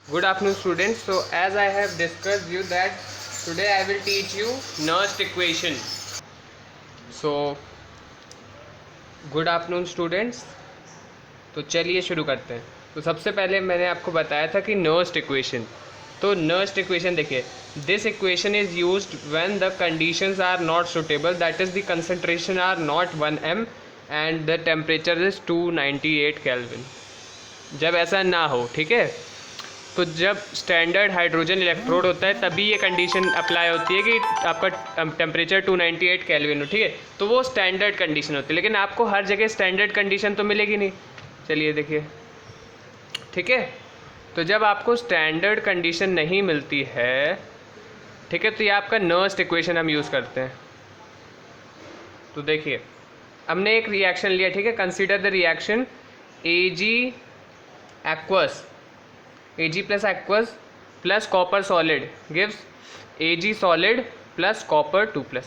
Good afternoon, students. So as I have discussed you that today I will teach you Nernst equation. So good afternoon, students. तो चलिए शुरू करते हैं। तो सबसे पहले मैंने आपको बताया था कि नर्स्ट इक्वेशन। तो नर्स्ट इक्वेशन देखिए, this equation is used when the conditions are not suitable, that is the concentration are not 1 m and the temperature is 298 kelvin. जब ऐसा ना हो, ठीक है, तो जब स्टैंडर्ड हाइड्रोजन इलेक्ट्रोड होता है तभी ये कंडीशन अप्लाई होती है कि आपका टेम्परेचर 298 केल्विन हो, ठीक है। तो वो स्टैंडर्ड कंडीशन होती है, लेकिन आपको हर जगह स्टैंडर्ड कंडीशन तो मिलेगी नहीं। चलिए देखिए, ठीक है। तो जब आपको स्टैंडर्ड कंडीशन नहीं मिलती है, ठीक है, तो ये आपका नर्स्ट इक्वेशन हम यूज़ करते हैं। तो देखिए, हमने एक रिएक्शन लिया, ठीक है। Consider the reaction Ag aqueous, Ag plus aqueous plus copper solid gives Ag solid plus copper 2+।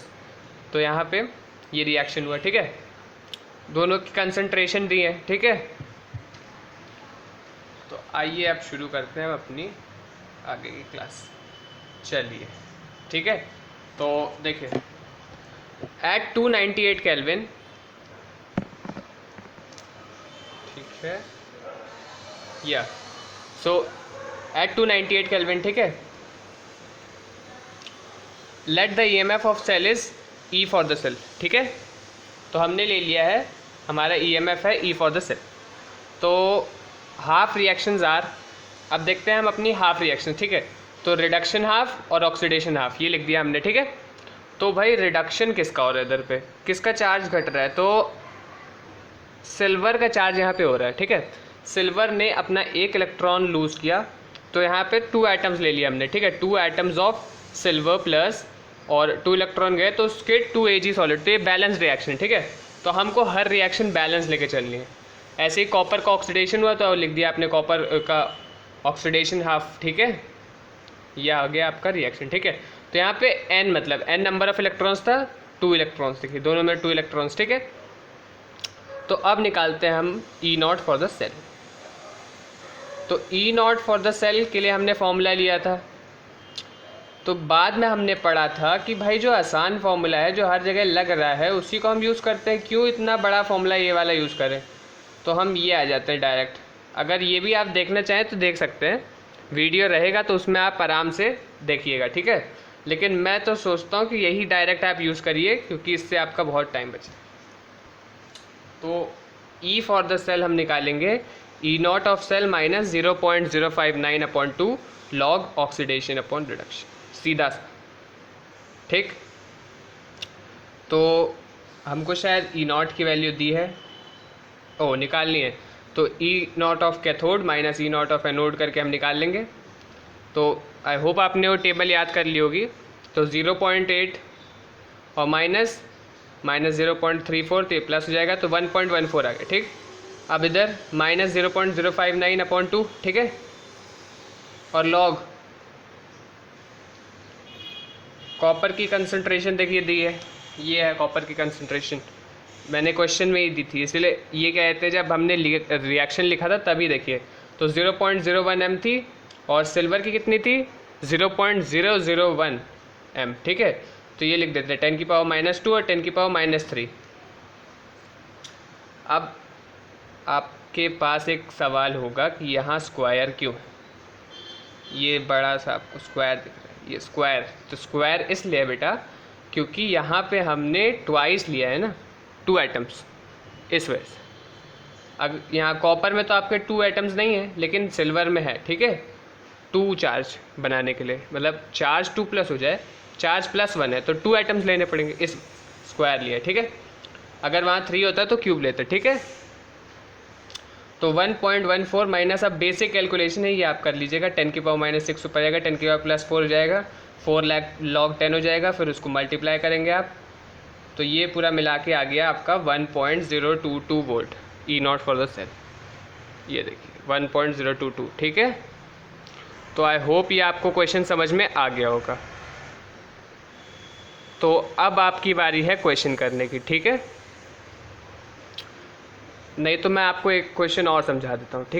तो यहाँ पे ये रिएक्शन हुआ, ठीक है। दोनों की कंसंट्रेशन दी है, ठीक है। तो आइए अब शुरू करते हैं अपनी आगे की क्लास। चलिए, ठीक है। तो देखिए, एट 298 केल्विन, ठीक है, या सो एट 298 केल्विन, ठीक है, let the EMF of cell is E for the cell, ठीक है। तो हमने ले लिया है, हमारा EMF है E फॉर द सेल। तो हाफ रिएक्शंस आर, अब देखते हैं हम अपनी हाफ रिएक्शन, ठीक है। तो रिडक्शन हाफ और ऑक्सीडेशन हाफ, ये लिख दिया हमने, ठीक है। तो भाई रिडक्शन किसका हो रहा है, इधर पे किसका चार्ज घट रहा है, तो सिल्वर का चार्ज यहाँ पे हो रहा है, ठीक है। सिल्वर ने अपना एक इलेक्ट्रॉन लूज़ किया, तो यहाँ पे 2 एटम्स ले लिया हमने, ठीक है। 2 एटम्स ऑफ सिल्वर प्लस, और 2 इलेक्ट्रॉन गए तो उसके 2 Ag सॉलिड। तो ये बैलेंस रिएक्शन, ठीक है। तो हमको हर रिएक्शन बैलेंस लेके चलनी है। ऐसे ही कॉपर का ऑक्सीडेशन हुआ तो लिख दिया आपने कॉपर का ऑक्सीडेशन हाफ, ठीक है। यह आ गया आपका रिएक्शन, ठीक है। तो यहाँ पे n मतलब n नंबर ऑफ इलेक्ट्रॉन्स था, 2 इलेक्ट्रॉन्स, देखिए दोनों में 2 इलेक्ट्रॉन्स, ठीक है। तो अब निकालते हैं हम E0 फॉर द सेल। तो E0 फॉर द सेल के लिए हमने फॉर्मूला लिया था। तो बाद में हमने पढ़ा था कि भाई जो आसान फॉर्मूला है, जो हर जगह लग रहा है, उसी को हम यूज़ करते हैं, क्यों इतना बड़ा फॉर्मूला ये वाला यूज़ करें। तो हम ये आ जाते हैं डायरेक्ट। अगर ये भी आप देखना चाहें तो देख सकते हैं, वीडियो रहेगा तो उसमें आप आराम से देखिएगा, ठीक है। लेकिन मैं तो सोचता हूँ कि यही डायरेक्ट आप यूज़ करिए, क्योंकि इससे आपका बहुत टाइम बचे। तो E फॉर द सेल हम निकालेंगे E0 of cell minus 0.059/2 log oxidation upon reduction, सीधा सा, ठीक। तो हमको शायद E0 की वैल्यू दी है, ओ निकालनी है। तो E0 of cathode minus E0 of anode करके हम निकाल लेंगे। तो आई होप आपने वो टेबल याद कर ली होगी। तो 0.8 और माइनस 0.34, तो ये प्लस हो जाएगा, तो 1.14 आ गया, ठीक। अब इधर माइनस 0.059/2, ठीक है, और लॉग कॉपर की कंसंट्रेशन देखिए दी है, ये है कॉपर की कंसंट्रेशन, मैंने क्वेश्चन में ही दी थी, इसलिए ये कहते हैं जब हमने रिएक्शन लिखा था तभी देखिए। तो 0.01 m थी, और सिल्वर की कितनी थी, 0.001 m, ठीक है। तो ये लिख देते हैं 10⁻⁻2 और 10⁻⁻3। अब आपके पास एक सवाल होगा कि यहाँ स्क्वायर क्यों है, ये बड़ा सा आपको स्क्वायर दिख रहा है, ये स्क्वायर। तो स्क्वायर इसलिए बेटा क्योंकि यहाँ पे हमने ट्वाइस लिया है ना, 2 एटम्स, इस वजह से। अब यहाँ कॉपर में तो आपके 2 एटम्स नहीं है, लेकिन सिल्वर में है, ठीक है। 2 चार्ज बनाने के लिए, मतलब चार्ज 2+ हो जाए, चार्ज +1 है, तो 2 एटम्स लेने पड़ेंगे, इस स्क्वायर लिया, ठीक है। अगर वहाँ 3 होता है तो क्यूब लेते, ठीक है। तो 1.14 माइनस, अब बेसिक कैलकुलेशन है, ये आप कर लीजिएगा। 10⁻⁻6 ऊपर जाएगा, 10⁻+4 हो जाएगा, 4 log 10 हो जाएगा, फिर उसको मल्टीप्लाई करेंगे आप। तो ये पूरा मिला के आ गया आपका 1.022 volt E0 for the cell, ये देखिए 1.022, ठीक है। तो आई होप ये आपको क्वेश्चन समझ में आ गया होगा। तो अब आपकी बारी है क्वेश्चन करने की, ठीक है। नहीं तो मैं आपको एक क्वेश्चन और समझा देता हूँ, ठीक।